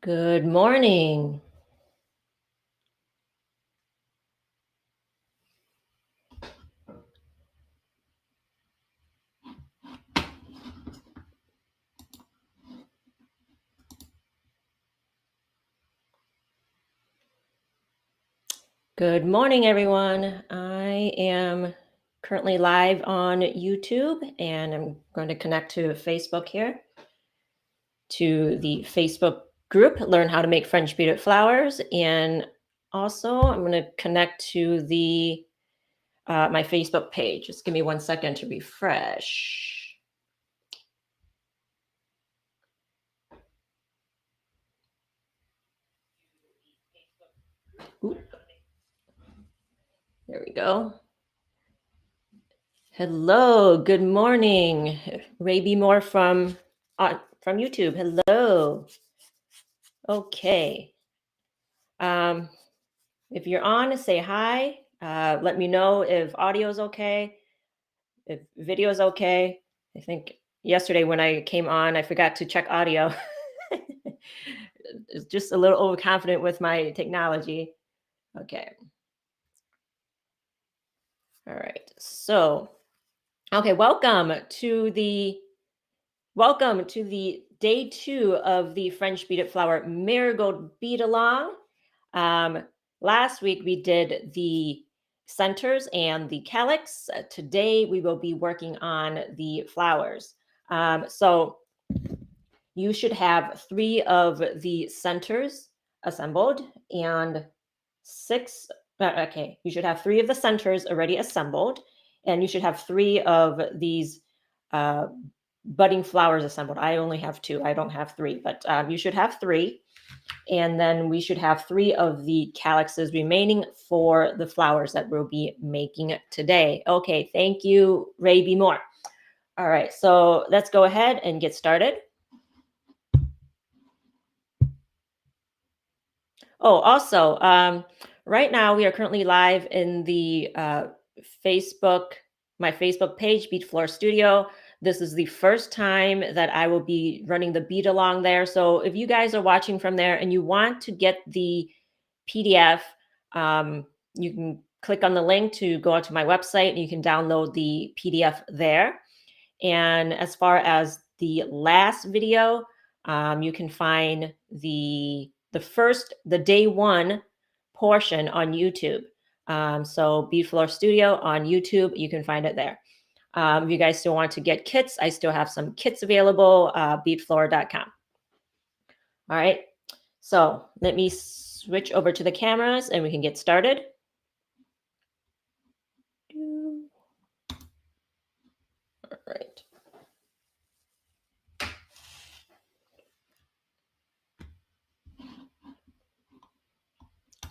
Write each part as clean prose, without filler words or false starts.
Good morning. Good morning, everyone. I am currently live on YouTube and I'm going to connect to Facebook here to the Facebook group, Learn How to Make French Beaded Flowers. And also I'm going to connect to the my Facebook page. Just give me 1 second to refresh. Ooh. There we go. Hello, good morning. Ray B. Moore from YouTube. Hello. Okay. If you're on, say hi. Let me know if audio is okay, if video is okay. I think yesterday when I came on, I forgot to check audio. Just a little overconfident with my technology. Okay. All right. So, okay, welcome to the day 2 of the French beaded flower marigold bead-along. Last week we did the centers and the calyx. Today we will be working on the flowers. So you should have 3 of the centers assembled and 6. Okay, you should have 3 of the centers already assembled, and you should have 3 of these budding flowers assembled. I only have 2. I don't have 3, but you should have 3. And then we should have 3 of the calyxes remaining for the flowers that we'll be making today. Okay, thank you, Ray B. Moore. All right, so let's go ahead and get started. Oh, also, right now we are currently live in the Facebook, my Facebook page, Bead Floor Studio. This is the first time that I will be running the bead along there. So if you guys are watching from there and you want to get the PDF, you can click on the link to go out to my website and you can download the PDF there. And as far as the last video, you can find the day 1 portion on YouTube. So Bead Floor Studio on YouTube, you can find it there. If you guys still want to get kits, I still have some kits available, beadfloor.com. All right, so let me switch over to the cameras and we can get started. All right.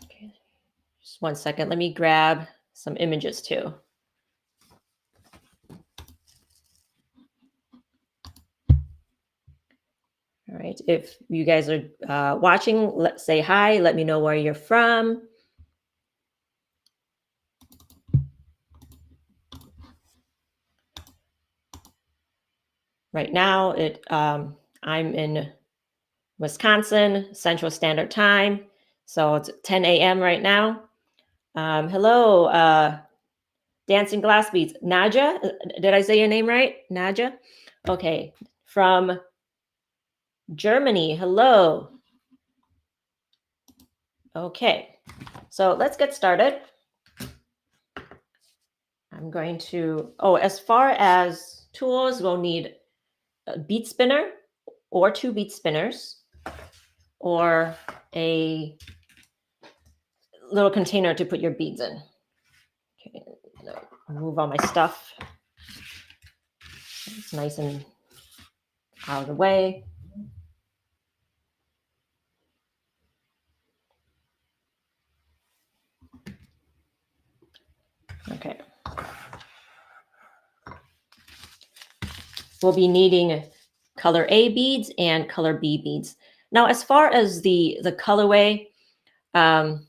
Okay, just 1 second. Let me grab some images too. All right, if you guys are watching, let's say hi, let me know where you're from. Right now, I'm in Wisconsin, Central Standard Time, so it's 10 a.m. right now. Hello, Dancing Glass Beads. Naja, did I say your name right? Naja? Okay, from Germany, hello. Okay, so let's get started. I'm going to, as far as tools, we'll need a bead spinner or 2 bead spinners or a little container to put your beads in. Okay, move all my stuff. It's nice and out of the way. Okay. We'll be needing color A beads and color B beads. Now, as far as the colorway, there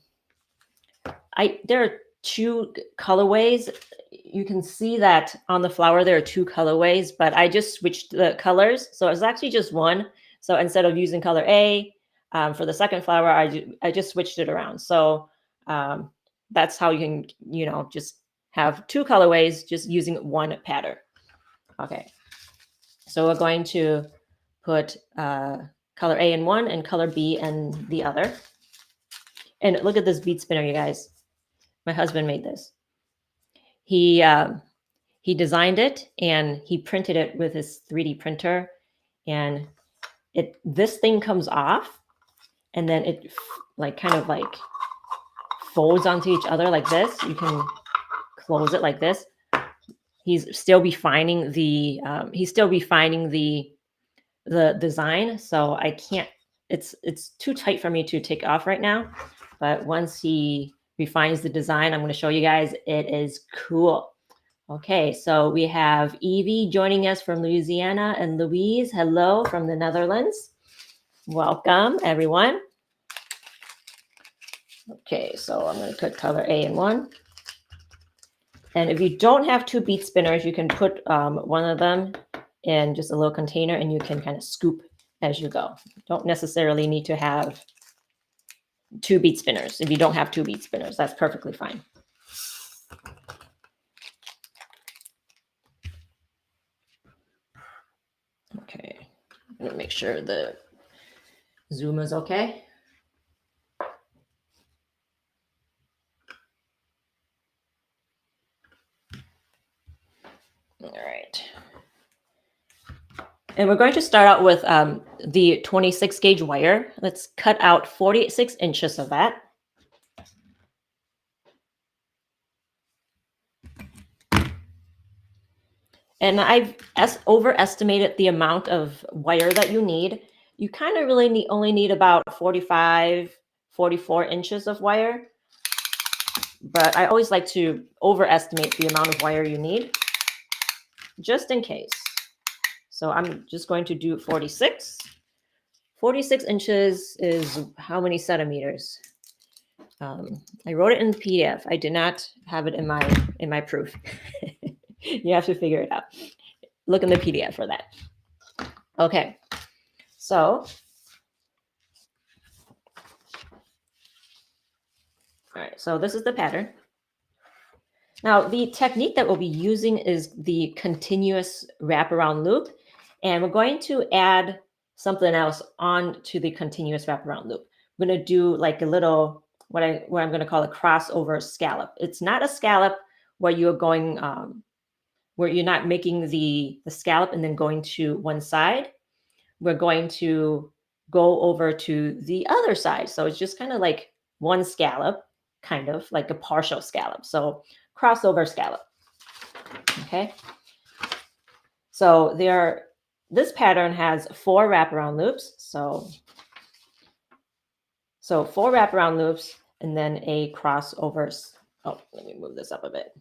are 2 colorways. You can see that on the flower there are 2 colorways, but I just switched the colors, so it's actually just 1. So instead of using color A, For the second flower, I just switched it around. So that's how you can, just have two colorways just using one pattern. Okay. So we're going to put color A in one and color B in the other. And look at this bead spinner, you guys. My husband made this. He designed it and he printed it with his 3D printer, and this thing comes off, and then it kind of folds onto each other like this. You can close it like this. He's still refining the design, so I can't. It's too tight for me to take off right now. But once he refines the design, I'm going to show you guys. It is cool. Okay, so we have Evie joining us from Louisiana, and Louise, hello from the Netherlands. Welcome, everyone. Okay, so I'm going to put color A in one. And if you don't have two bead spinners, you can put one of them in just a little container, and you can kind of scoop as you go. You don't necessarily need to have two bead spinners. If you don't have two bead spinners, that's perfectly fine. Okay, I'm going to make sure the zoom is okay. All right. And we're going to start out with the 26 gauge wire. Let's cut out 46 inches of that. And I've overestimated the amount of wire that you need. You kind of really only need about 45, 44 inches of wire. But I always like to overestimate the amount of wire you need, just in case. So I'm just going to do 46. 46 inches is how many centimeters? I wrote it in PDF. I did not have it in my proof. You have to figure it out. Look in the PDF for that. Okay, so all right, so this is the pattern. Now, the technique that we'll be using is the continuous wraparound loop, and we're going to add something else on to the continuous wraparound loop. We're going to do like a little, what I'm going to call a crossover scallop. It's not a scallop where you're going, where you're not making the scallop and then going to one side. We're going to go over to the other side. So it's just kind of like one scallop, kind of like a partial scallop. So crossover scallop. Okay. So this pattern has 4 wraparound loops. So 4 wraparound loops and then a crossover. Oh, let me move this up a bit.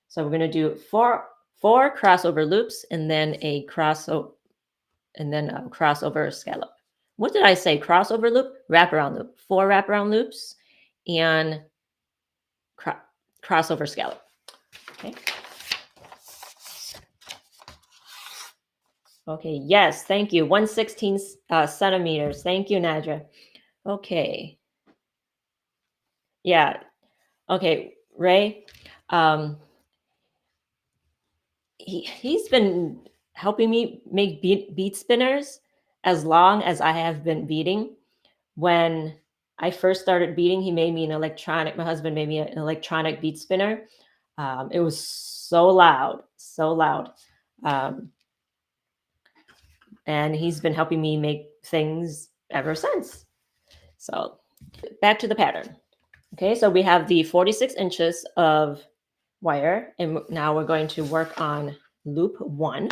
So we're going to do four crossover loops and then a crossover scallop. What did I say? Crossover loop, wraparound loop. 4 wraparound loops and crossover scallop. Okay. Okay. Yes. Thank you. 1/16 centimeters. Thank you, Nadja. Okay. Yeah. Okay, Ray. He's been helping me make bead spinners as long as I have been beading. When I first started beading, my husband made me an electronic bead spinner. It was so loud. And he's been helping me make things ever since. So back to the pattern. Okay, so we have the 46 inches of wire, and now we're going to work on loop 1.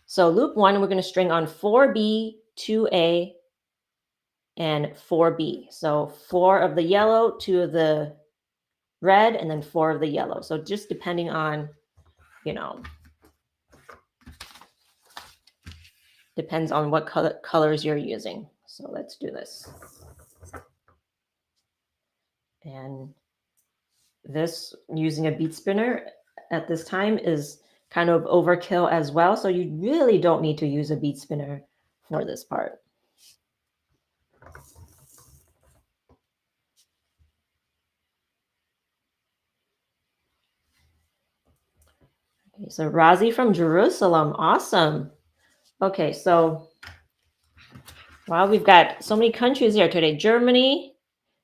So loop 1, we're going to string on 4B, 2A, and 4B. So 4 of the yellow, 2 of the red, and then 4 of the yellow. So just depending on, depends on what colors you're using. So let's do this. And this, using a bead spinner at this time, is kind of overkill as well. So you really don't need to use a bead spinner for this part. Okay, so Razi from Jerusalem, awesome. Okay, so wow, we've got so many countries here today: Germany,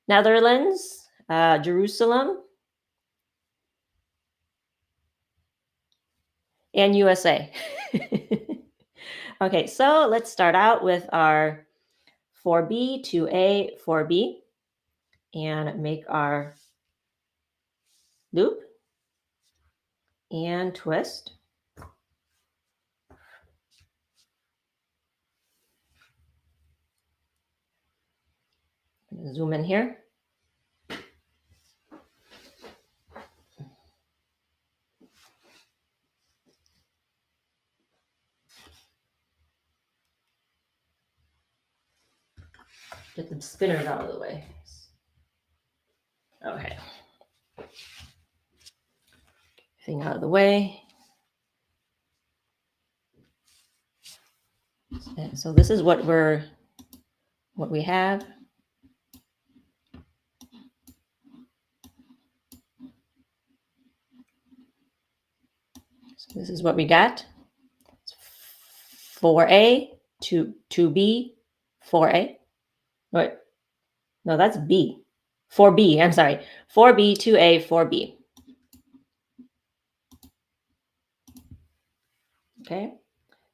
Netherlands, Jerusalem, and USA. Okay, so let's start out with our 4B, 2A, 4B, and make our loop and twist. Zoom in here. Get the spinners out of the way. Okay. Thing out of the way. And so this is what we have. So this is what we got. 4A, 2B, 4A. Wait, no, that's B. 4B, I'm sorry. 4B, 2A, 4B. Okay.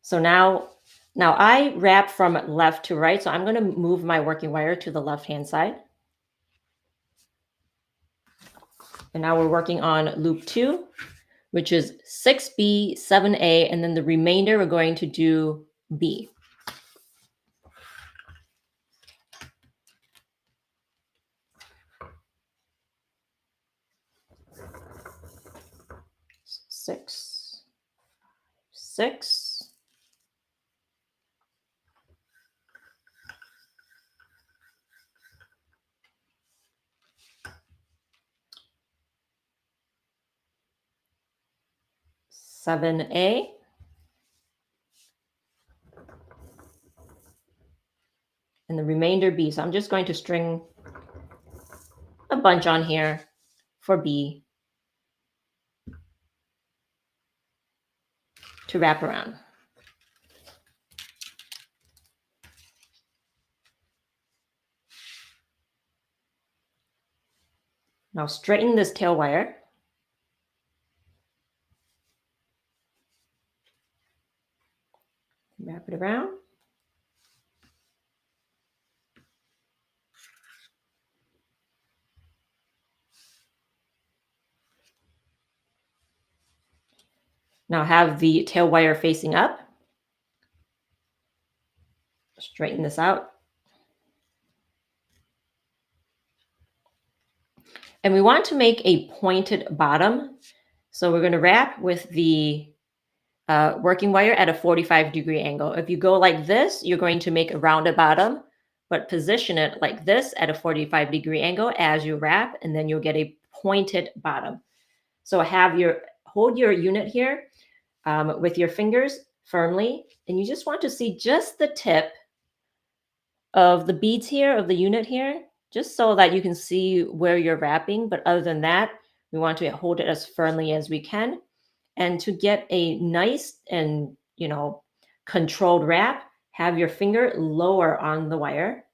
So now I wrap from left to right. So I'm going to move my working wire to the left-hand side. And now we're working on loop 2, which is 6B, 7A, and then the remainder we're going to do B. Six, 7A, and the remainder B. So I'm just going to string a bunch on here for B to wrap around. Now straighten this tail wire. Wrap it around. Now have the tail wire facing up. Straighten this out. And we want to make a pointed bottom. So we're going to wrap with the working wire at a 45-degree angle. If you go like this, you're going to make a rounded bottom, but position it like this at a 45-degree angle as you wrap, and then you'll get a pointed bottom. So hold your unit here with your fingers firmly, and you just want to see just the tip of the beads here, of the unit here, just so that you can see where you're wrapping. But other than that, we want to hold it as firmly as we can. And to get a nice and, controlled wrap, have your finger lower on the wire.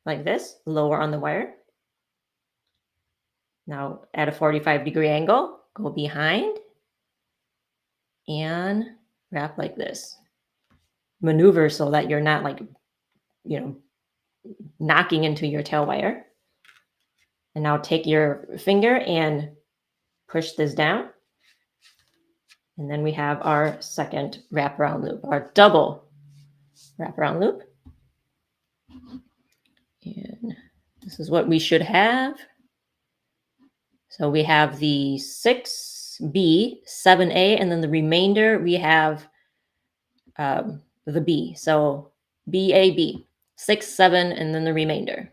Like this, lower on the wire. Now at a 45-degree angle, go behind and wrap like this. Maneuver so that you're not knocking into your tail wire. And now take your finger and push this down. And then we have our second wraparound loop, our double wraparound loop. And this is what we should have. So we have the 6B, 7A, and then the remainder we have the B. So BAB, 6, 7, and then the remainder.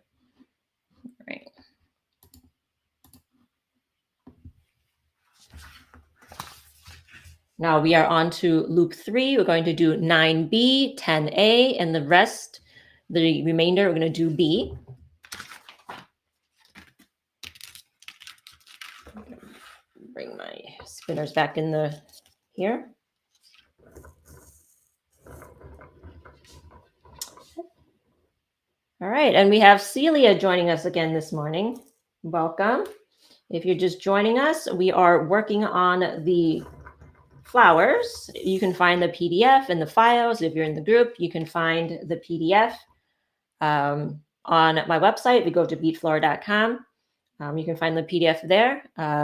Right. Now we are on to loop 3. We're going to do 9B, 10A, and the rest, the remainder, we're going to do B. Bring my spinners back in the here. All right, and we have Celia joining us again this morning. Welcome. If you're just joining us, we are working on the flowers. You can find the PDF and the files. If you're in the group, you can find the PDF on my website. If you go to beadflora.com, you can find the PDF there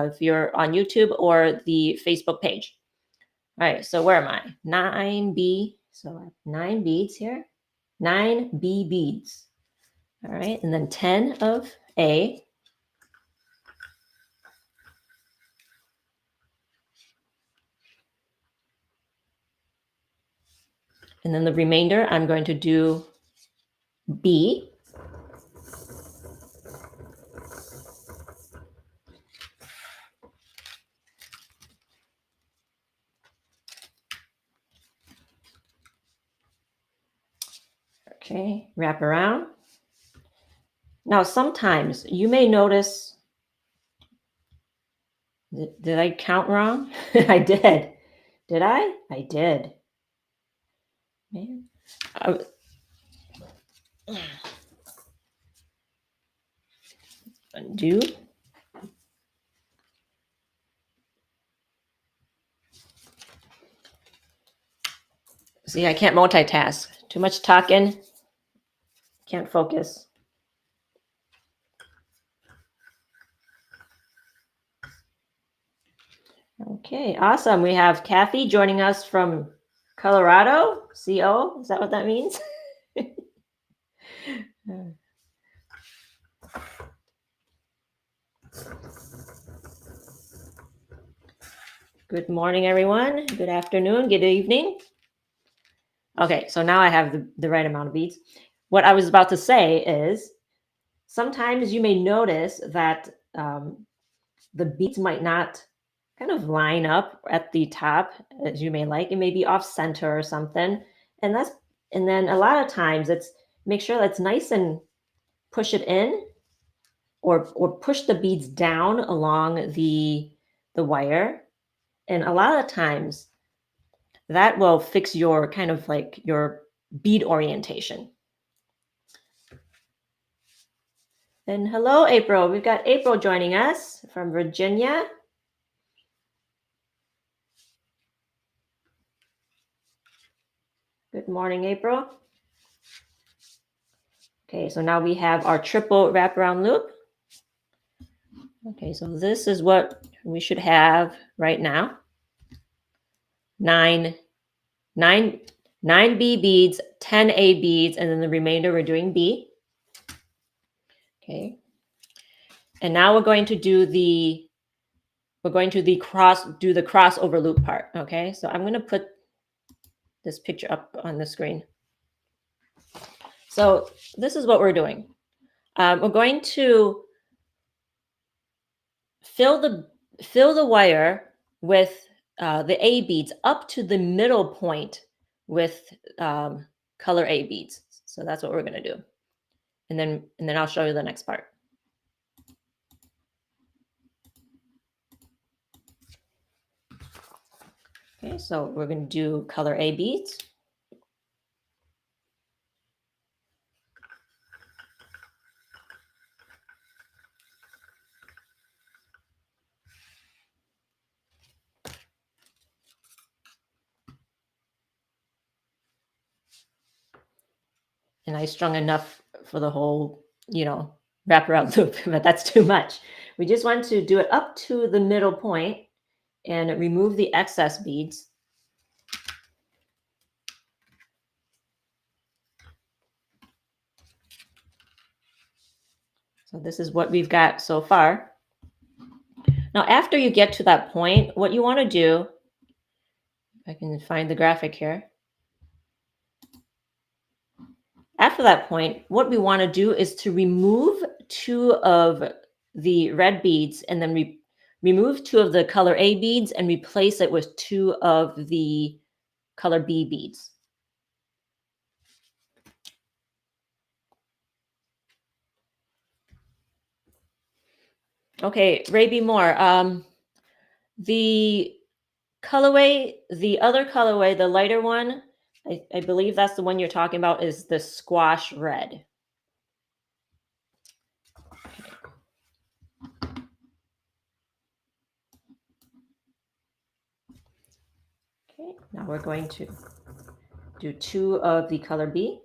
if you're on YouTube or the Facebook page. All right, so where am I? 9B. So I have 9 beads here. 9B beads. All right, and then 10 of A. And then the remainder, I'm going to do B. Okay, wrap around. Now, sometimes you may notice, did I count wrong? I did. Did I? I did. Man. Undo. See, I can't multitask. Too much talking. Can't focus. Okay, awesome. We have Kathy joining us from Colorado. CO, is that what that means? Good morning, everyone. Good afternoon. Good evening. Okay, so now I have the right amount of beads. What I was about to say is sometimes you may notice that the beads might not kind of line up at the top as you may like. It may be off center or something. And then a lot of times it's make sure that's nice and push it in or push the beads down along the wire. And a lot of times that will fix your kind of like your bead orientation. And hello, April. We've got April joining us from Virginia. Good morning, April. Okay, so now we have our triple wraparound loop. Okay, so this is what we should have right now. 9 B beads, 10 A beads, and then the remainder we're doing B. Okay. And now we're going to do the crossover loop part. Okay, so I'm going to put this picture up on the screen. So this is what we're doing. We're going to fill the wire with the A beads up to the middle point with color A beads. So that's what we're going to do. And then I'll show you the next part. Okay, so we're going to do color A beads. And I strung enough for the whole, wraparound loop, but that's too much. We just want to do it up to the middle point and remove the excess beads. So this is what we've got so far. Now, after you get to that point, what you want to do, if I can find the graphic here. After that point, what we want to do is to remove 2 of the red beads and then remove 2 of the color A beads and replace it with 2 of the color B beads. Okay, Ray B. Moore. The colorway, the other colorway, the lighter one, I believe that's the one you're talking about, is the squash red. Okay, now we're going to do 2 of the color B.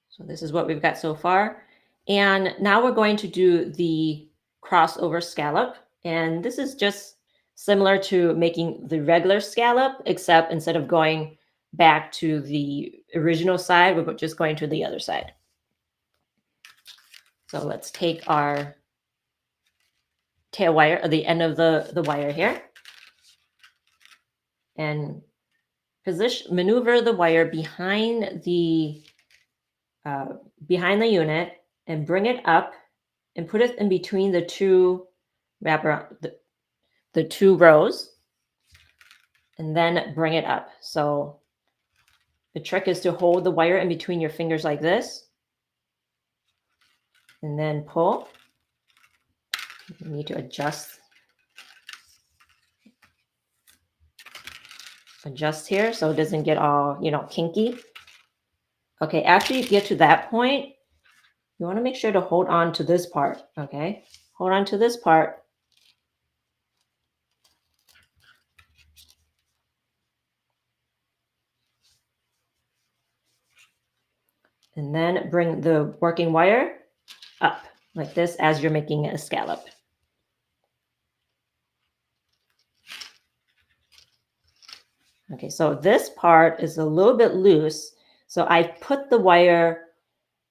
So this is what we've got so far. And now we're going to do the crossover scallop. And this is just similar to making the regular scallop, except instead of going back to the original side, we're just going to the other side. So let's take our tail wire, or the end of the wire here, and maneuver the wire behind the unit and bring it up and put it in between the 2 the 2 rows, and then bring it up. So the trick is to hold the wire in between your fingers like this, and then pull. You need to adjust here so it doesn't get all, kinky. Okay, after you get to that point, you want to make sure to hold on to this part, okay? Hold on to this part. And then bring the working wire up like this as you're making a scallop. Okay, so this part is a little bit loose. So I put the wire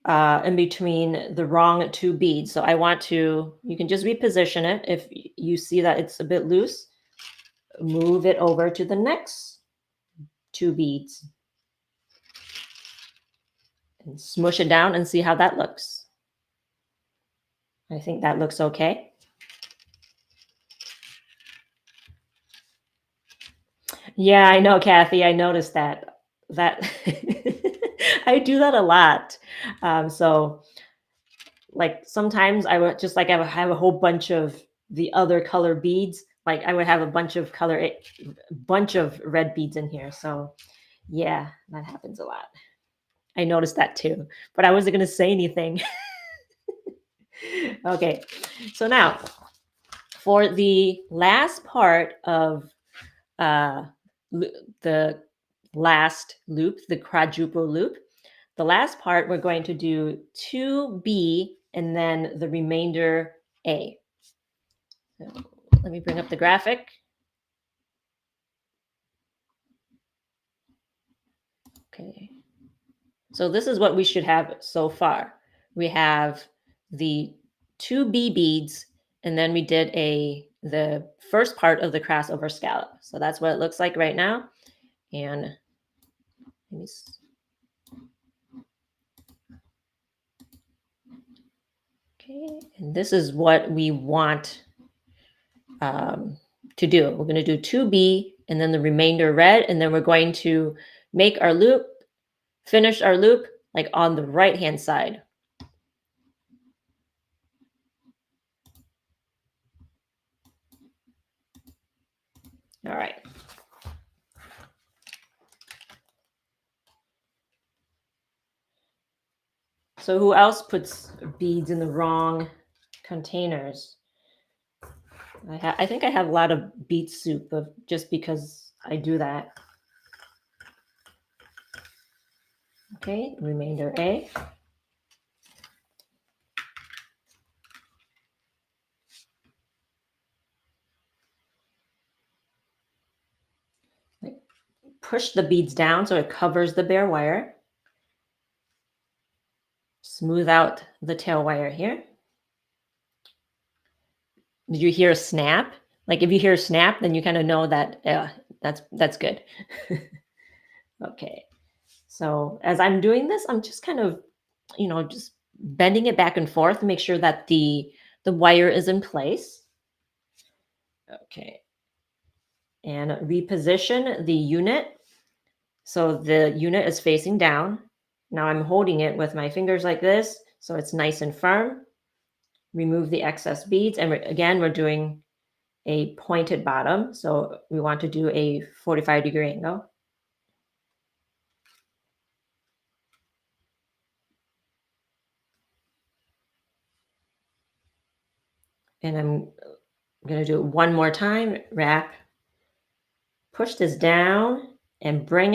in between the wrong 2 beads. So I want to, you can just reposition it. If you see that it's a bit loose, move it over to the next 2 beads and smush it down and see how that looks. I think that looks okay. Yeah, I know, Kathy. I noticed that. I do that a lot. So like sometimes I would just like have a whole bunch of the other color beads. Like I would have a bunch of red beads in here. So yeah, that happens a lot. I noticed that too, but I wasn't going to say anything. Okay, so now for the last part of the last loop, the quadruple loop, the last part, we're going to do 2B and then the remainder A. So let me bring up the graphic. Okay. So this is what we should have so far. We have the 2B beads, and then we did the first part of the crossover scallop. So that's what it looks like right now. And let me okay, and this is what we want to do. We're going to do 2B and then the remainder red, and then we're going to make our loop, finish our loop like on the right hand side. All right. So who else puts beads in the wrong containers? I think I have a lot of beet soup just because I do that. Okay, remainder A. Push the beads down so it covers the bare wire. Smooth out the tail wire here. Did you hear a snap? Like if you hear a snap, then you kind of know that that's good. Okay. So as I'm doing this, I'm just kind of, just bending it back and forth to make sure that the wire is in place. Okay. And reposition the unit so the unit is facing down. Now I'm holding it with my fingers like this so it's nice and firm. Remove the excess beads, and again we're doing a pointed bottom, so we want to do a 45-degree angle. And I'm going to do it one more time. Wrap, push this down, and bring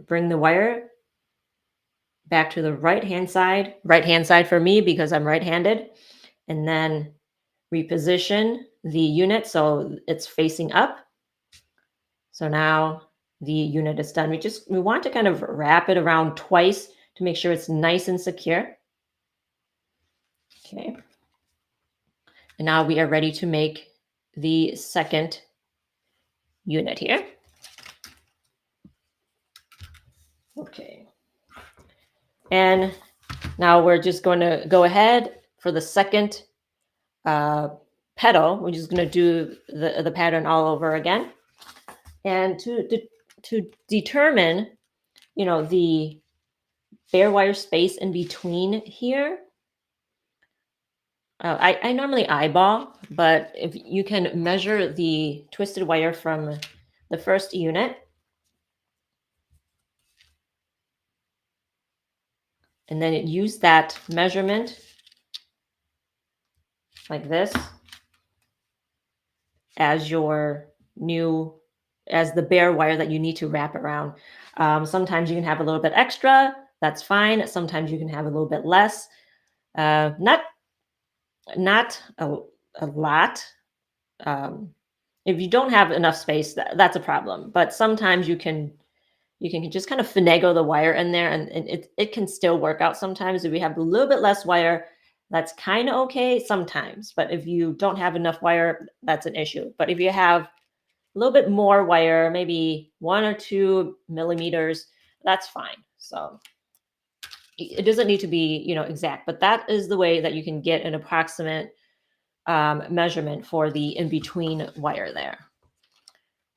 the wire back to the right hand side for me because I'm right-handed, and then reposition the unit so it's facing up. So now the unit is done. We want to kind of wrap it around twice to make sure it's nice and secure. Okay. And now we are ready to make the second unit here. Okay. And now we're just going to go ahead for the second petal. We're just going to do the pattern all over again. And to determine, the bare wire space in between here, I normally eyeball, but if you can measure the twisted wire from the first unit, and then use that measurement like this as as the bare wire that you need to wrap around. Sometimes you can have a little bit extra, that's fine. Sometimes you can have a little bit less. Not a lot. If you don't have enough space, that's a problem. But sometimes you can just kind of finagle the wire in there, and it can still work out sometimes. If we have a little bit less wire, that's kind of okay sometimes. But if you don't have enough wire, that's an issue. But if you have a little bit more wire, maybe 1 or 2 millimeters, that's fine. So it doesn't need to be, exact, but that is the way that you can get an approximate measurement for the in-between wire there.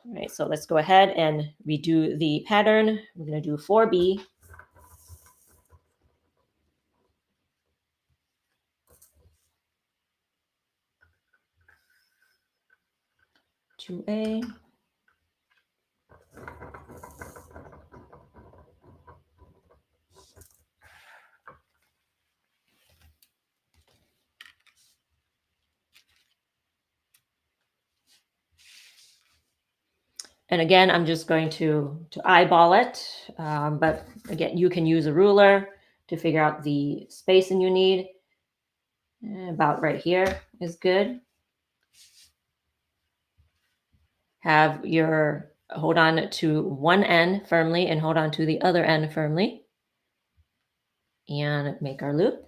All right, so let's go ahead and redo the pattern. We're going to do 4B. 2A. And again, I'm just going to eyeball it. But again, you can use a ruler to figure out the spacing you need. About right here is good. Hold on to one end firmly and hold on to the other end firmly. And make our loop.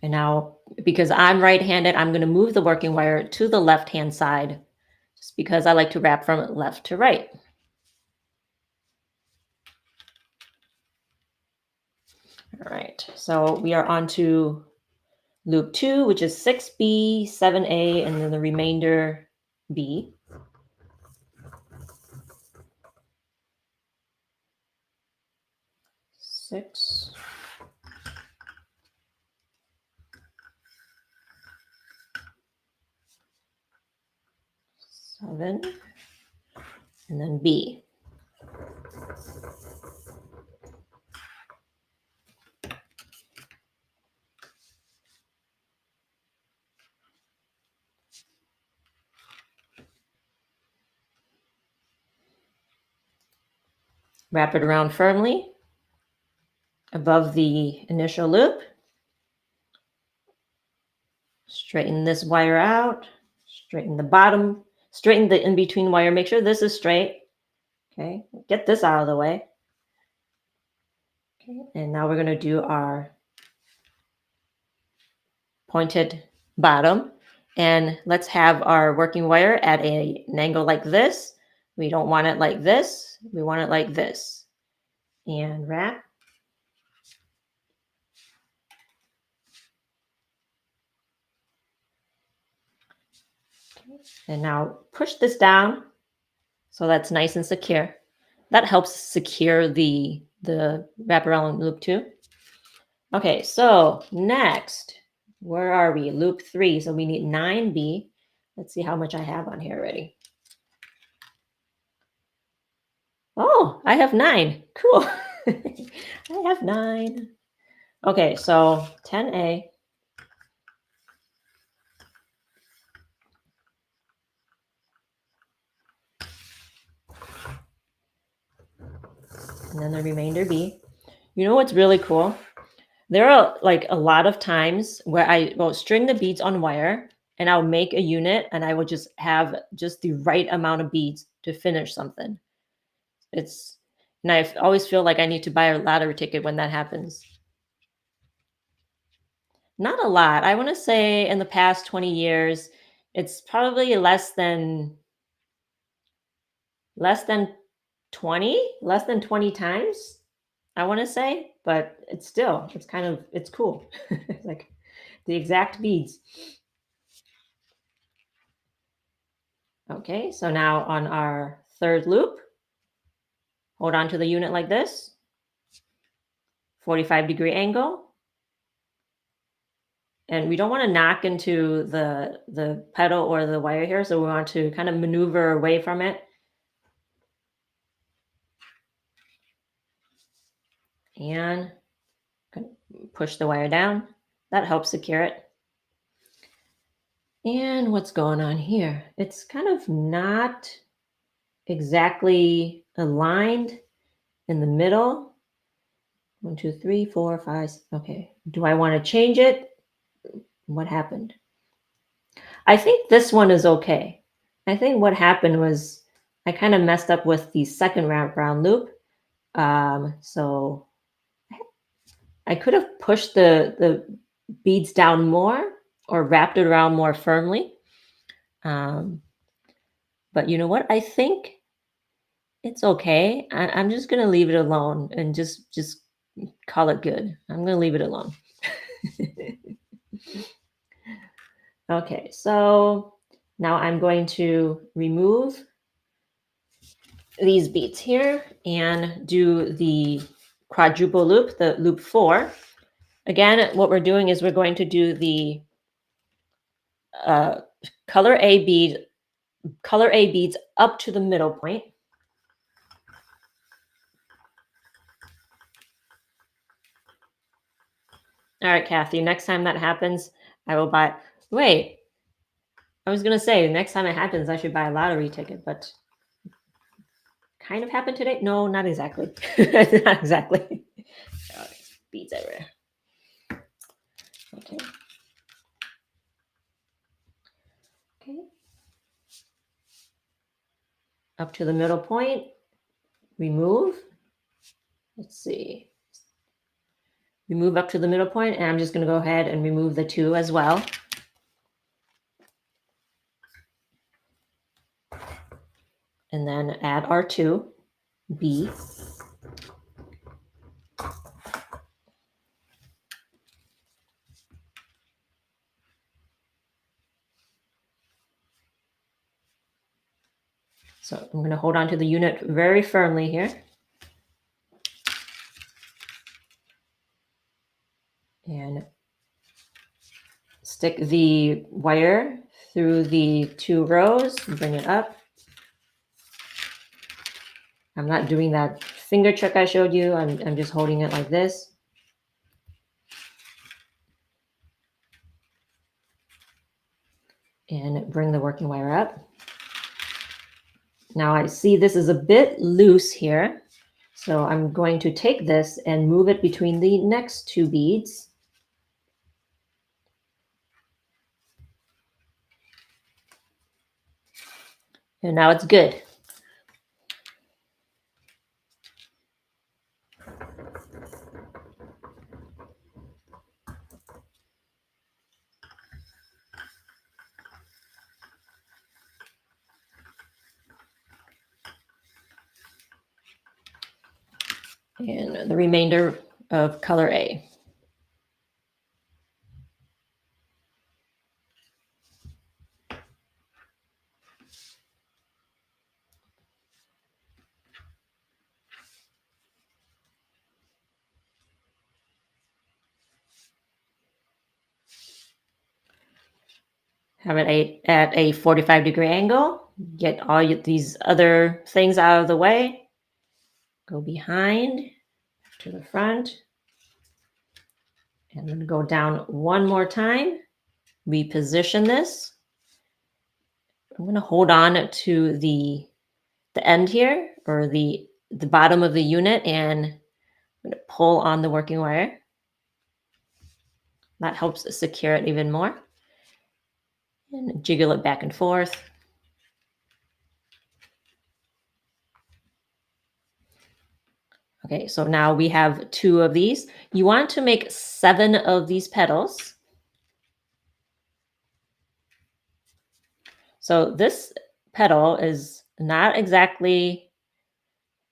And now, because I'm right-handed, I'm going to move the working wire to the left-hand side, just because I like to wrap from left to right. All right, so we are on to loop 2, which is 6B, 7A, and then the remainder B. Six. 7, and then B. Wrap it around firmly above the initial loop. Straighten this wire out. Straighten the bottom. Straighten the in-between wire. Make sure this is straight. Okay, get this out of the way. Okay, and now we're going to do our pointed bottom. And let's have our working wire at an angle like this. We don't want it like this. We want it like this. And wrap. And now push this down so that's nice and secure. That helps secure the wraparound loop too. Okay, so next, where are we? Loop 3. So we need 9B. Let's see how much I have on here already. Oh, I have 9. Cool. I have 9. Okay, so 10A. And then the remainder B. You know what's really cool? There are like a lot of times where I will string the beads on wire and I'll make a unit and I will just have just the right amount of beads to finish something. And I always feel like I need to buy a lottery ticket when that happens. Not a lot. I want to say in the past 20 years, it's probably less than less than 20 times, I want to say, but it's cool. Like the exact beads. Okay, so now on our third loop, hold on to the unit like this, 45-degree angle. And we don't want to knock into the pedal or the wire here, so we want to kind of maneuver away from it. And push the wire down. That helps secure it. And what's going on here? It's kind of not exactly aligned in the middle. 1, 2, 3, 4, 5. Okay. Do I want to change it? What happened? I think this one is okay. I think what happened was I kind of messed up with the second round loop. So I could have pushed the beads down more or wrapped it around more firmly. But you know what? I think it's okay. I'm just gonna leave it alone and just call it good. I'm gonna leave it alone. Okay, so now I'm going to remove these beads here and do the quadruple loop, the loop 4. Again, what we're doing is we're going to do the color A beads up to the middle point. All right, Kathy, next time that happens, I will buy. Wait, I was going to say, next time it happens, I should buy a lottery ticket, but kind of happened today. No, not exactly. Not exactly. Oh, beads everywhere. Okay. Okay. Up to the middle point, remove. Let's see. Remove up to the middle point, and I'm just going to go ahead and remove the 2 as well. And then add our 2, B. So I'm going to hold on to the unit very firmly here. And stick the wire through the 2 rows, bring it up. I'm not doing that finger trick I showed you. I'm just holding it like this. And bring the working wire up. Now I see this is a bit loose here. So I'm going to take this and move it between the next 2 beads. And now it's good. and the remainder of color A. Have it at a 45-degree angle. Get all these other things out of the way. Go behind to the front. And then go down one more time. Reposition this. I'm going to hold on to the end here, or the bottom of the unit, and I'm going to pull on the working wire. That helps secure it even more. And jiggle it back and forth. Okay, so now we have 2 of these. You want to make 7 of these petals. So this petal is not exactly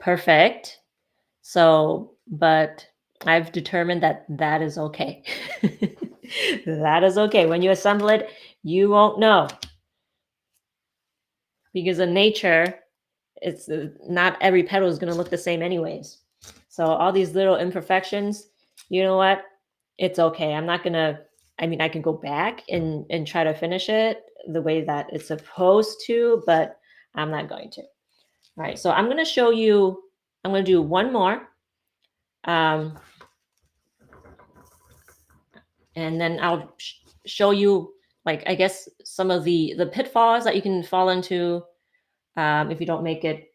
perfect. So, but I've determined that that is okay. That is okay. When you assemble it, you won't know. Because in nature, it's not every petal is going to look the same anyways. So all these little imperfections, you know what? It's okay. I'm not going to, I mean, I can go back and try to finish it the way that it's supposed to, but I'm not going to. All right. So I'm going to show you, I'm going to do one more. And then I'll show you, like, I guess some of the pitfalls that you can fall into if you don't make it.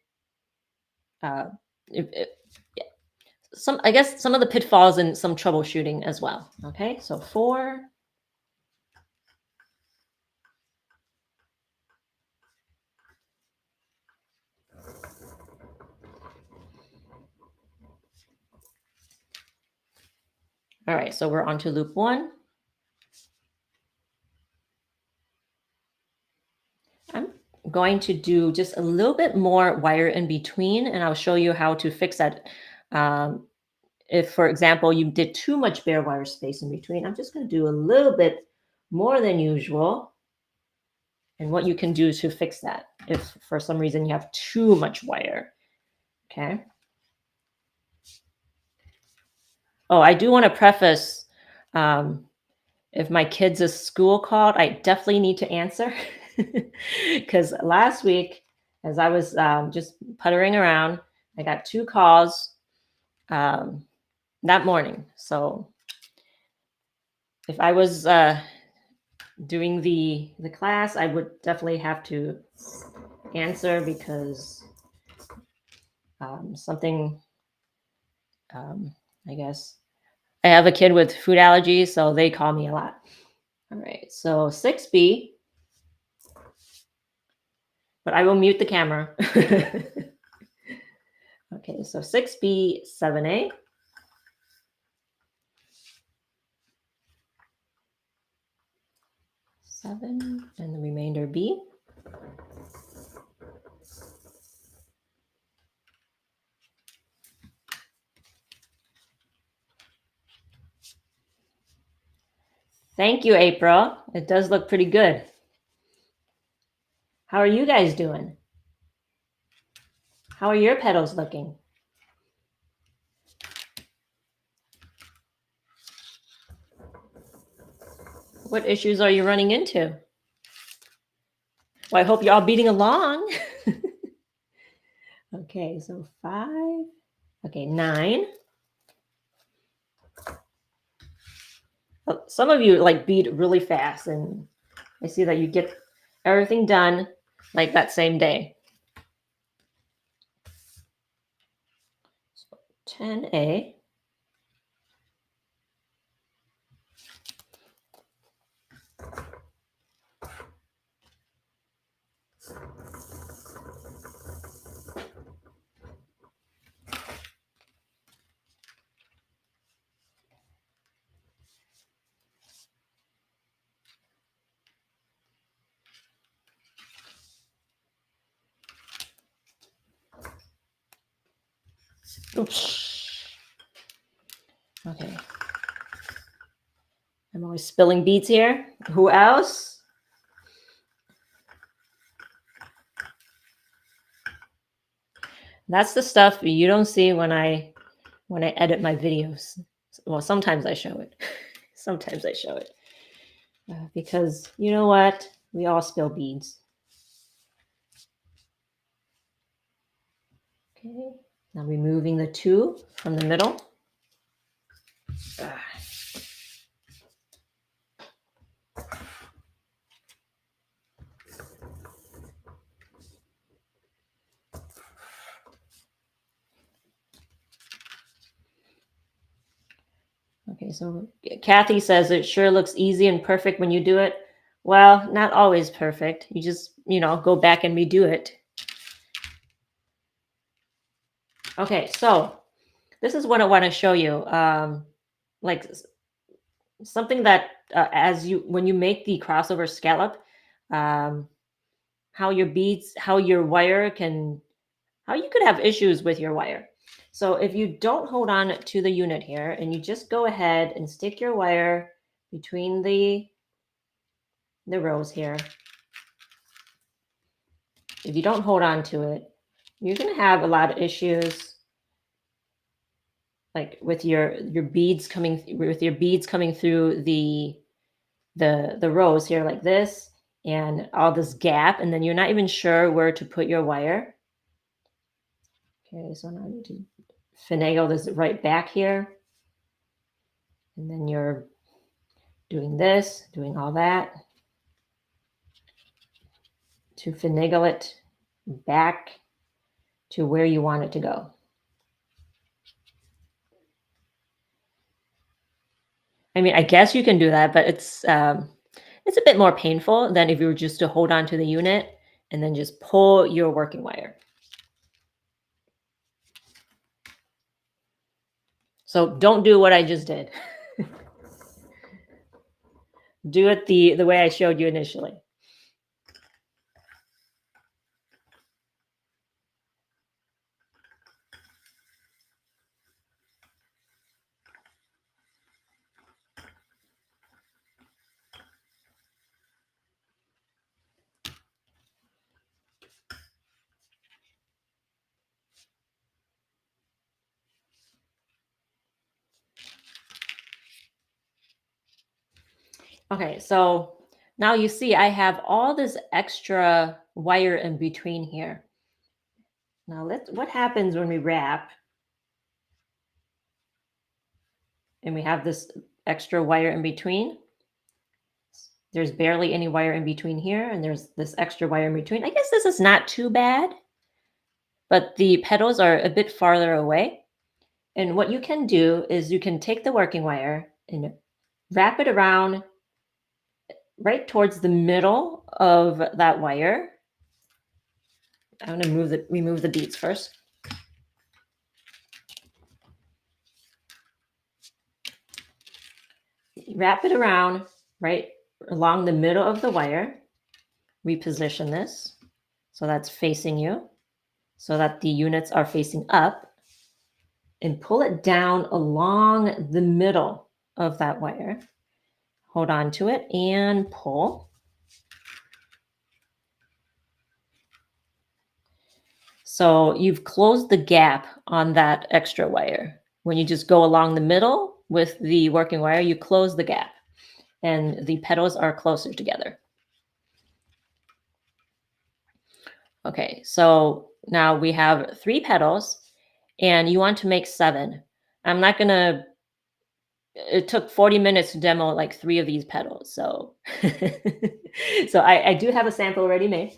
If, yeah. I guess some of the pitfalls and some troubleshooting as well. Okay, so 4. All right, so we're on to loop 1. I'm going to do just a little bit more wire in between, and I'll show you how to fix that. If, for example, you did too much bare wire space in between, I'm just going to do a little bit more than usual, and what you can do to fix that if for some reason you have too much wire. Okay. Oh, I do want to preface, if my kids' school called, I definitely need to answer. Because last week, as I was just puttering around, I got 2 calls that morning. So if I was doing the class, I would definitely have to answer because something, I guess. I have a kid with food allergies, so they call me a lot. All right, so 6B, but I will mute the camera. Okay, so 6B, 7A. 7, and the remainder B. Thank you, April. It does look pretty good. How are you guys doing? How are your petals looking? What issues are you running into? Well, I hope you're all beating along. Okay, so 5. Okay, 9. Oh, some of you like beat really fast, and I see that you get everything done like that same day. So 10A. Oops. We're spilling beads here. Who else? That's the stuff you don't see when I edit my videos. Well, sometimes I show it. Sometimes I show it. Because you know what? We all spill beads. Okay. Now removing the 2 from the middle. Okay, so Kathy says it sure looks easy and perfect when you do it. Well, not always perfect. You just, go back and redo it. Okay, so this is what I want to show you. Like something that when you make the crossover scallop, how your wire how you could have issues with your wire. So if you don't hold on to the unit here and you just go ahead and stick your wire between the rows here, if you don't hold on to it, you're going to have a lot of issues like with your beads coming through the rows here like this, and all this gap, and then you're not even sure where to put your wire. Okay, so now I need to finagle this right back here, and then you're doing this, doing all that to finagle it back to where you want it to go. I mean, I guess you can do that, but it's a bit more painful than if you were just to hold on to the unit and then just pull your working wire. So don't do what I just did. Do it the way I showed you initially. Okay, so now you see I have all this extra wire in between here. Now what happens when we wrap and we have this extra wire in between? There's barely any wire in between here, and there's this extra wire in between. I guess this is not too bad, but the petals are a bit farther away. And what you can do is you can take the working wire and wrap it around right towards the middle of that wire. I'm going to remove the beads first. Wrap it around right along the middle of the wire. Reposition this so that's facing you, so that the units are facing up, and pull it down along the middle of that wire. Hold on to it and pull. So you've closed the gap on that extra wire. When you just go along the middle with the working wire, you close the gap and the petals are closer together. Okay, so now we have 3 petals and you want to make 7. I'm not going to, it took 40 minutes to demo like 3 of these petals. So, so I do have a sample already made.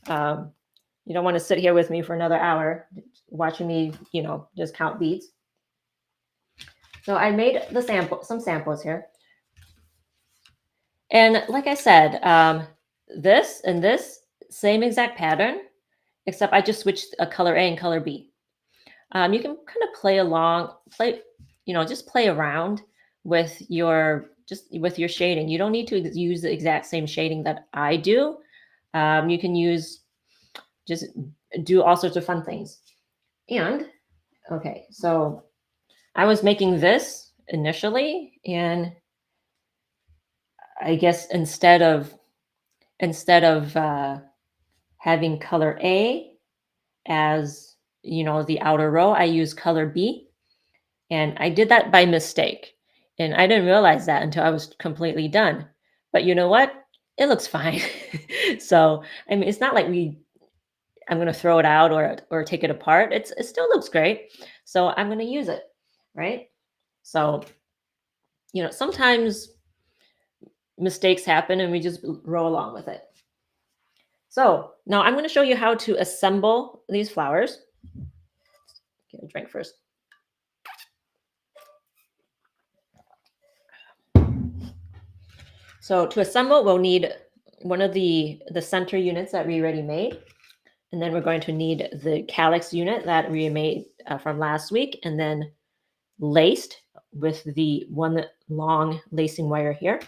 You don't want to sit here with me for another hour watching me, just count beads. So I made some samples here. And like I said, this and this same exact pattern, except I just switched a color A and color B. You can kind of just play around with your shading. You don't need to use the exact same shading that I do. You can just do all sorts of fun things. And okay, so I was making this initially, and I guess instead of having color A as the outer row, I use color B, and I did that by mistake, and I didn't realize that until I was completely done. But you know what? It looks fine. So I mean, it's not like I'm gonna throw it out or take it apart. It still looks great, so I'm gonna use it, right? So sometimes mistakes happen, and we just roll along with it. So now I'm going to show you how to assemble these flowers. Get a drink first. So to assemble, we'll need one of the center units that we already made. And then we're going to need the calyx unit that we made from last week, and then laced with the one long lacing wire here.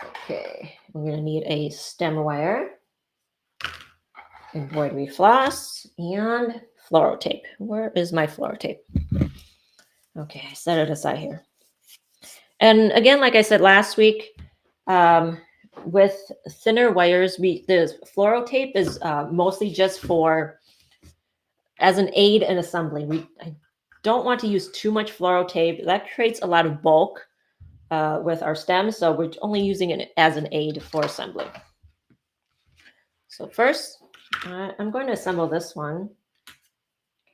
Okay, we're going to need a stem wire, embroidery floss, and fluoro tape. Where is my fluoro tape? Okay, set it aside here. And again, like I said last week, with thinner wires, the fluoro tape is mostly just for as an aid in assembly. I don't want to use too much fluoro tape. That creates a lot of bulk with our stems, so we're only using it as an aid for assembly. So first, I'm going to assemble this one.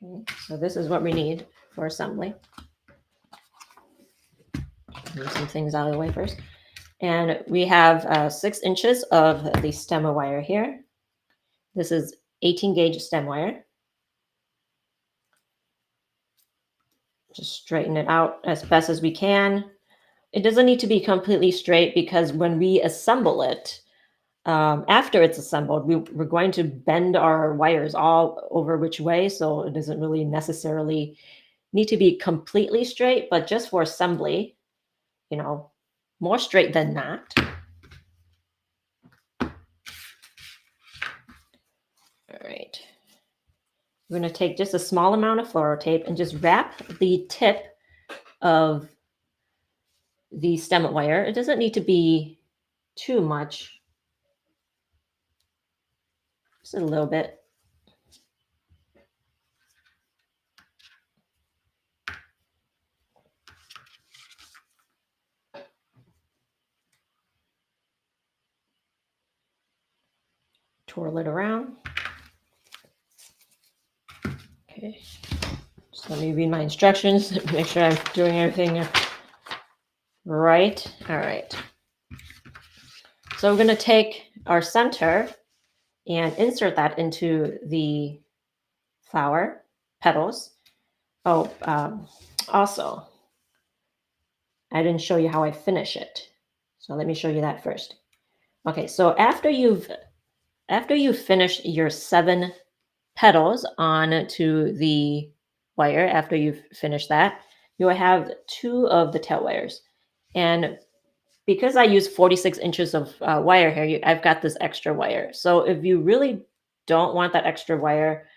Okay, so this is what we need for assembly. Move some things out of the way first. And we have 6 inches of the stem wire here. This is 18 gauge stem wire. Just straighten it out as best as we can. It doesn't need to be completely straight because when we assemble it, after it's assembled, we're going to bend our wires all over which way. So it doesn't really necessarily need to be completely straight, but just for assembly, more straight than not. All right. We're going to take just a small amount of fluoro tape and just wrap the tip of the stem wire. It doesn't need to be too much, just a little bit. Twirl it around. Okay, just let me read my instructions, make sure I'm doing everything right. All right. So we're going to take our center and insert that into the flower petals. Oh, also, I didn't show you how I finish it. So let me show you that first. Okay, so after you've finished your 7 petals onto the wire, after you've finished that, you will have 2 of the tail wires. And because I use 46 inches of wire here, I've got this extra wire. So if you really don't want that extra wire,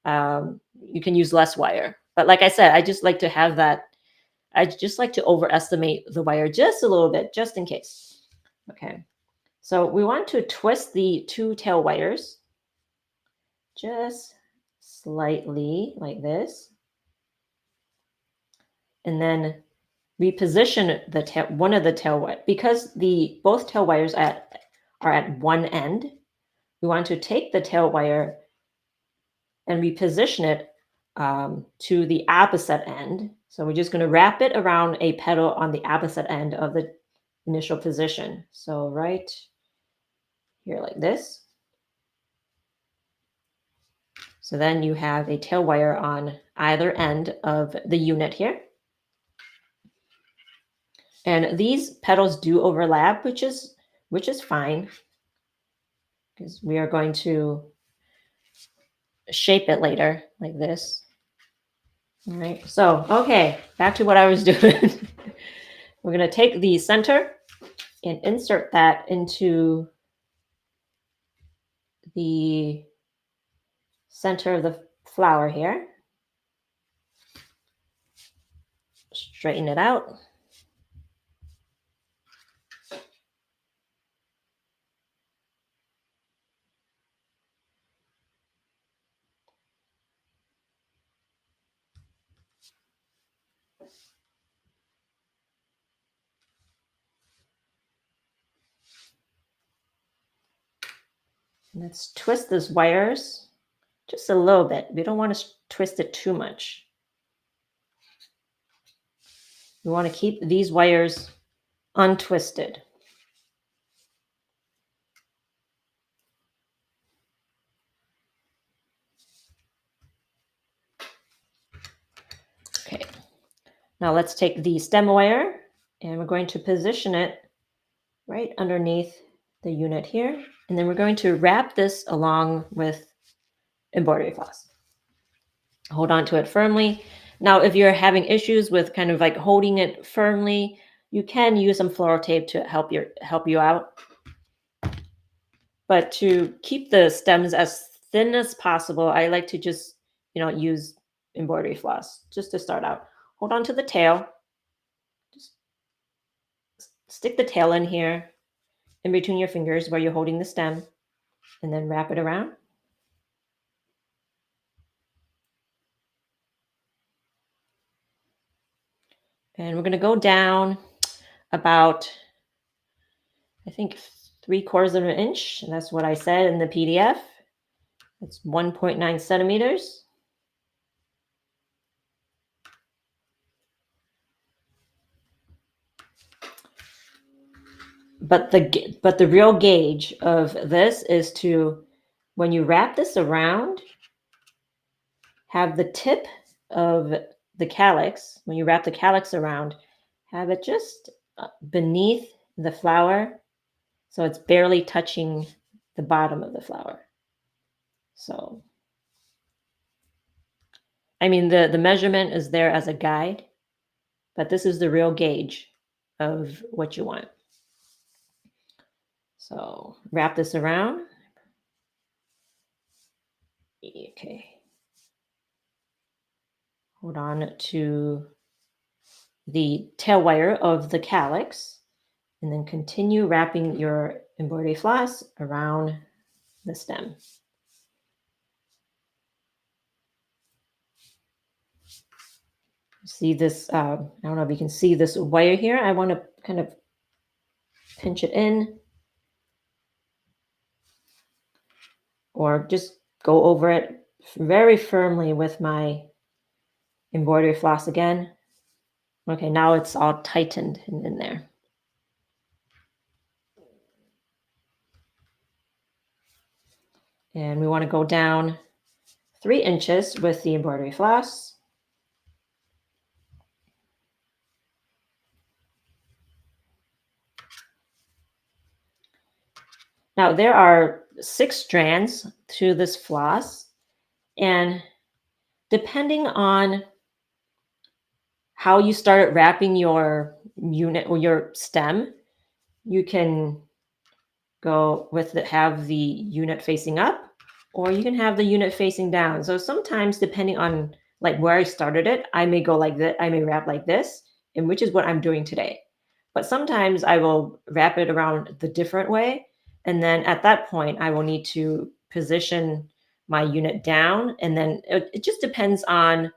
you can use less wire. But like I said, I just like to have that. I just like to overestimate the wire just a little bit, just in case. Okay. So we want to twist the 2 tail wires just slightly like this. And then reposition one of the tail wire because both tail wires are at one end. We want to take the tail wire and reposition it to the opposite end. So we're just going to wrap it around a petal on the opposite end of the initial position. So right here like this. So then you have a tail wire on either end of the unit here. And these petals do overlap, which is fine because we are going to shape it later like this. All right. So, okay, back to what I was doing. We're going to take the center and insert that into the center of the flower here. Straighten it out. Let's twist those wires just a little bit. We don't want to twist it too much. We want to keep these wires untwisted. Okay, now let's take the stem wire and we're going to position it right underneath the unit here. And then we're going to wrap this along with embroidery floss. Hold on to it firmly. Now, if you're having issues with kind of like holding it firmly, you can use some floral tape to help you out. But to keep the stems as thin as possible, I like to just, use embroidery floss just to start out. Hold on to the tail. Just stick the tail in here in between your fingers where you're holding the stem and then wrap it around. And we're going to go down about, I think, 3/4 of an inch. And that's what I said in the PDF. It's 1.9 centimeters. But the real gauge of this is to, when you wrap this around, have the tip of the calyx, when you wrap the calyx around, have it just beneath the flower, so it's barely touching the bottom of the flower. So, I mean, the measurement is there as a guide, but this is the real gauge of what you want. So wrap this around. Okay. Hold on to the tail wire of the calyx and then continue wrapping your embroidery floss around the stem. See this, I don't know if you can see this wire here. I want to kind of pinch it in or just go over it very firmly with my embroidery floss again. Okay, now it's all tightened in there. And we want to go down 3 inches with the embroidery floss. Now there are 6 strands to this floss, and depending on how you started wrapping your unit or your stem, you can go with have the unit facing up, or you can have the unit facing down. So sometimes, depending on like where I started it, I may go like that. I may wrap like this, and which is what I'm doing today. But sometimes I will wrap it around the different way, and then at that point, I will need to position my unit down, and then it just depends on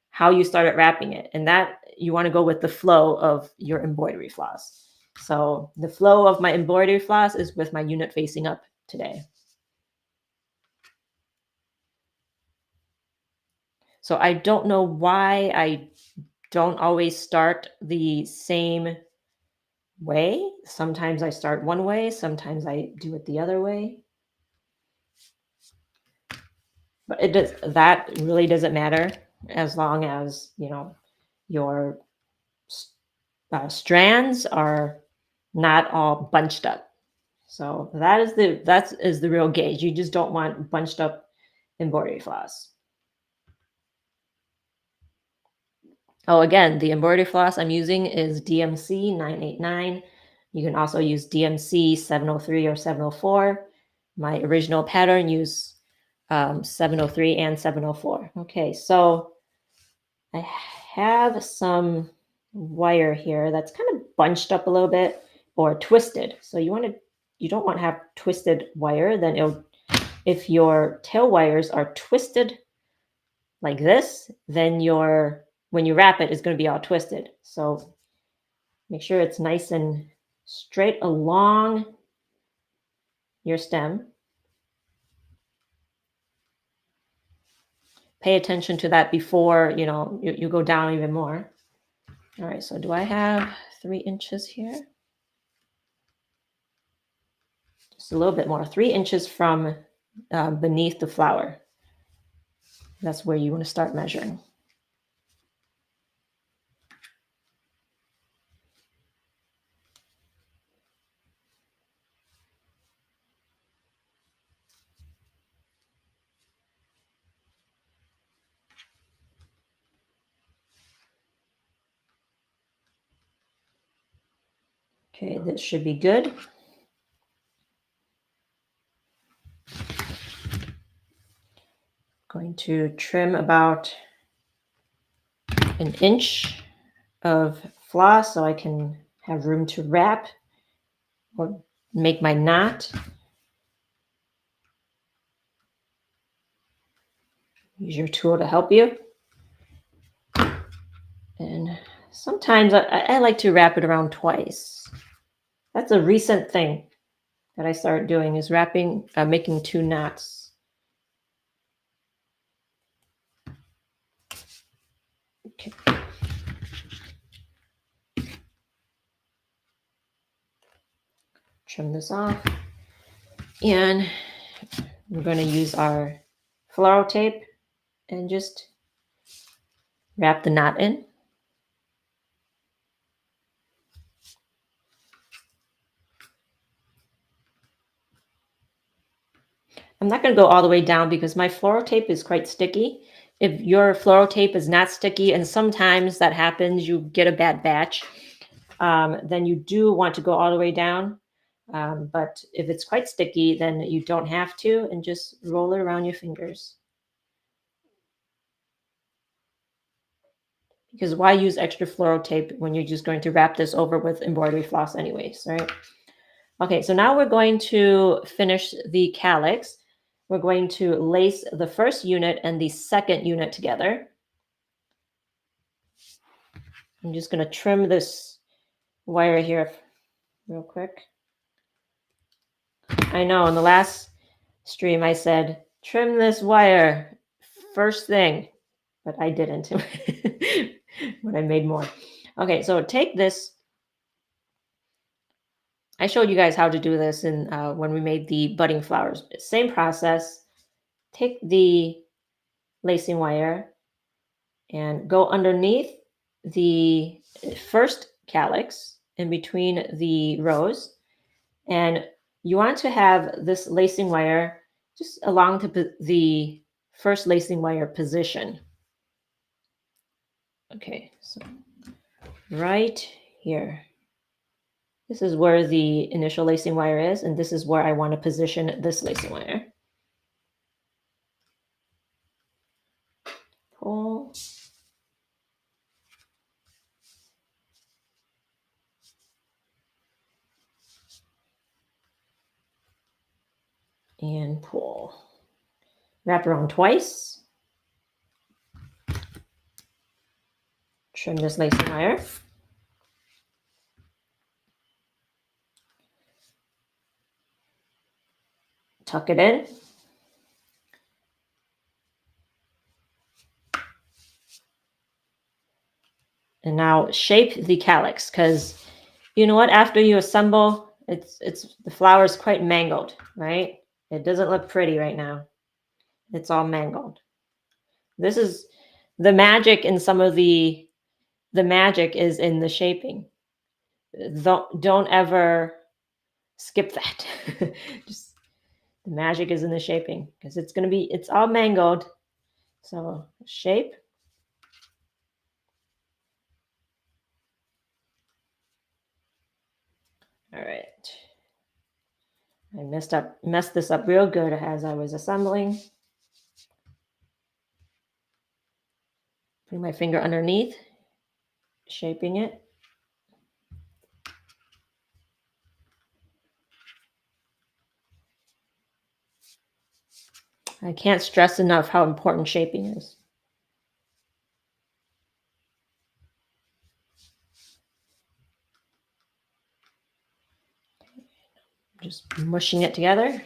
how you started wrapping it, and that you want to go with the flow of your embroidery floss. So the flow of my embroidery floss is with my unit facing up today. So I don't know why I don't always start the same way. Sometimes I start one way, sometimes I do it the other way. But that really doesn't matter as long as, your strands are not all bunched up. So that is the real gauge. You just don't want bunched up embroidery floss. Oh, again, the embroidery floss I'm using is DMC 989. You can also use DMC 703 or 704. My original pattern used 703 and 704. Okay, so I have some wire here that's kind of bunched up a little bit or twisted. So you don't want to have twisted wire. Then if your tail wires are twisted like this, then when you wrap it, it's going to be all twisted. So make sure it's nice and straight along your stem. pay attention to that before, you go down even more. All right, so do I have 3 inches here? Just a little bit more, 3 inches from beneath the flower. That's where you want to start measuring. Okay, this should be good. Going to trim about an inch of floss so I can have room to wrap or make my knot. Use your tool to help you. And sometimes I like to wrap it around twice. That's a recent thing that I started doing, is wrapping, making 2 knots. Okay. Trim this off. And we're going to use our floral tape and just wrap the knot in. I'm not going to go all the way down because my floral tape is quite sticky. If your floral tape is not sticky, and sometimes that happens, you get a bad batch, then you do want to go all the way down. But if it's quite sticky, then you don't have to, and just roll it around your fingers. Because why use extra floral tape when you're just going to wrap this over with embroidery floss anyways, right? Okay, so now we're going to finish the calyx. We're going to lace the first unit and the second unit together. I'm just going to trim this wire here real quick. I know in the last stream I said, trim this wire first thing, but I didn't. But I made more. Okay, so take this. I showed you guys how to do this in when we made the budding flowers. Same process. Take the lacing wire and go underneath the first calyx in between the rows. And you want to have this lacing wire just along the first lacing wire position. Okay, so right here. This is where the initial lacing wire is, and this is where I want to position this lacing wire. Pull. And pull. Wrap around twice. Trim this lacing wire. Tuck it in. And now shape the calyx, because you know what? After you assemble, the flower is quite mangled, right? It doesn't look pretty right now. It's all mangled. This is the magic in some of the magic is in the shaping. Don't ever skip that. Just the magic is in the shaping, because it's all mangled. So shape. All right. I messed this up real good as I was assembling. Putting my finger underneath, shaping it. I can't stress enough how important shaping is. Just mushing it together.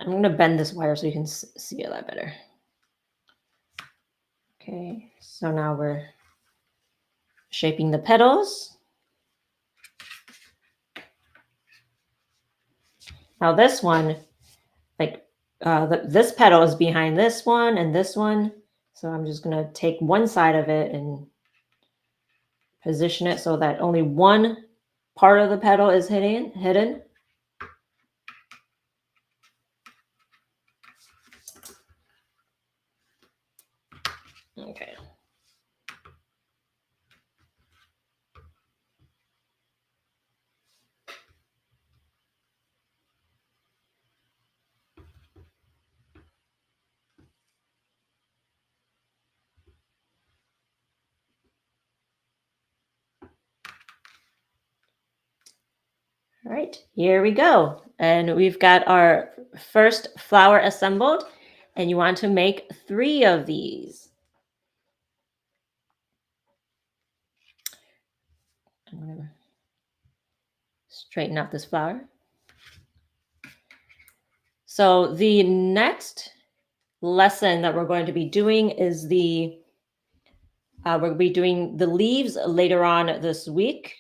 I'm going to bend this wire so you can see it a lot better. Okay, so now we're shaping the petals. Now this one, like this petal is behind this one and this one. So I'm just going to take one side of it and position it so that only one part of the petal is hidden. Okay. All right, here we go. And we've got our first flower assembled, and you want to make 3 of these. I'm going to straighten out this flower. So the next lesson that we're going to be doing is we're going to be doing the leaves later on this week.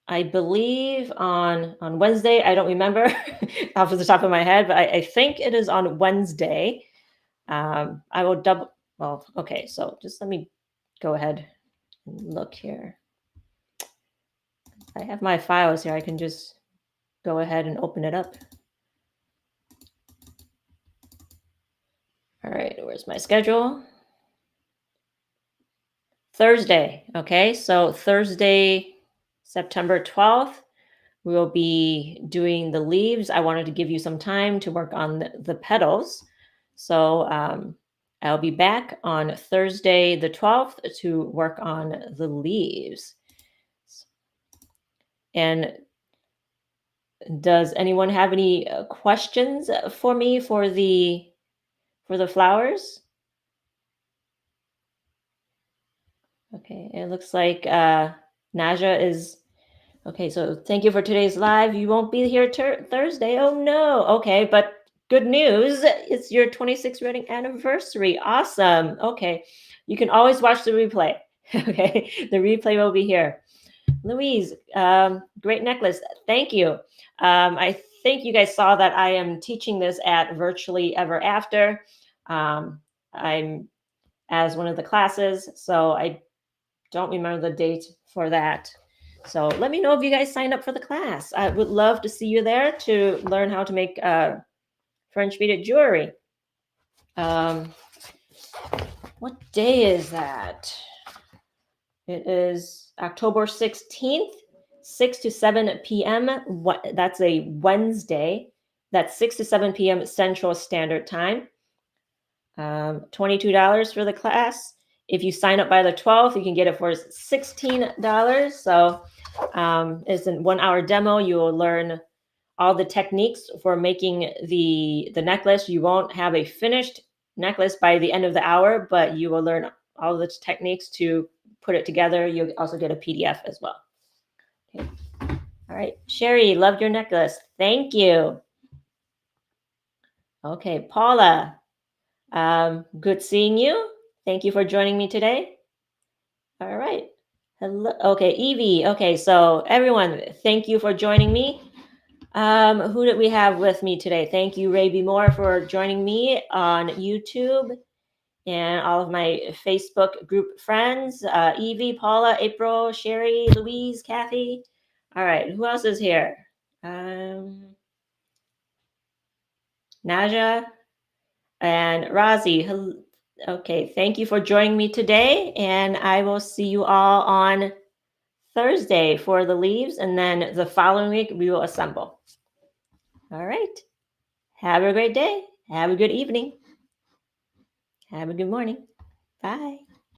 I believe on Wednesday. I don't remember off the top of my head, but I think it is on Wednesday. I will double. Well, okay. So just let me go ahead and look here. I have my files here. I can just go ahead and open it up. All right. Where's my schedule? Thursday. Okay. So Thursday, September 12th. We will be doing the leaves. I wanted to give you some time to work on the petals. So I'll be back on Thursday the 12th to work on the leaves. And does anyone have any questions for me for the flowers? Okay, it looks like Naja is okay. So thank you for today's live. You won't be here Thursday. Oh no. Okay, but good news. It's your 26th wedding anniversary. Awesome. Okay, you can always watch the replay. Okay, the replay will be here. Louise, great necklace. Thank you. I think you guys saw that I am teaching this at Virtually Ever After. I'm as one of the classes, so I don't remember the date for that. So let me know if you guys signed up for the class. I would love to see you there to learn how to make French beaded jewelry. What day is that? It is October 16th, 6 to 7 p.m. That's a Wednesday. That's 6 to 7 p.m. Central Standard Time. $22 for the class. If you sign up by the 12th, you can get it for $16. So it's a 1-hour demo. You will learn all the techniques for making the necklace. You won't have a finished necklace by the end of the hour, but you will learn all the techniques to put it together. You'll also get a PDF as well. Okay. All right. Sherry, loved your necklace. Thank you. Okay. Paula, good seeing you. Thank you for joining me today. All right. Hello. Okay. Evie. Okay. So everyone, thank you for joining me. Who did we have with me today? Thank you, Ray B. Moore, for joining me on YouTube and all of my Facebook group friends, Evie, Paula, April, Sherry, Louise, Kathy. All right, who else is here? Naja and Razi. Okay, thank you for joining me today, and I will see you all on Thursday for the leaves, and then the following week we will assemble. All right. Have a great day. Have a good evening. Have a good morning. Bye.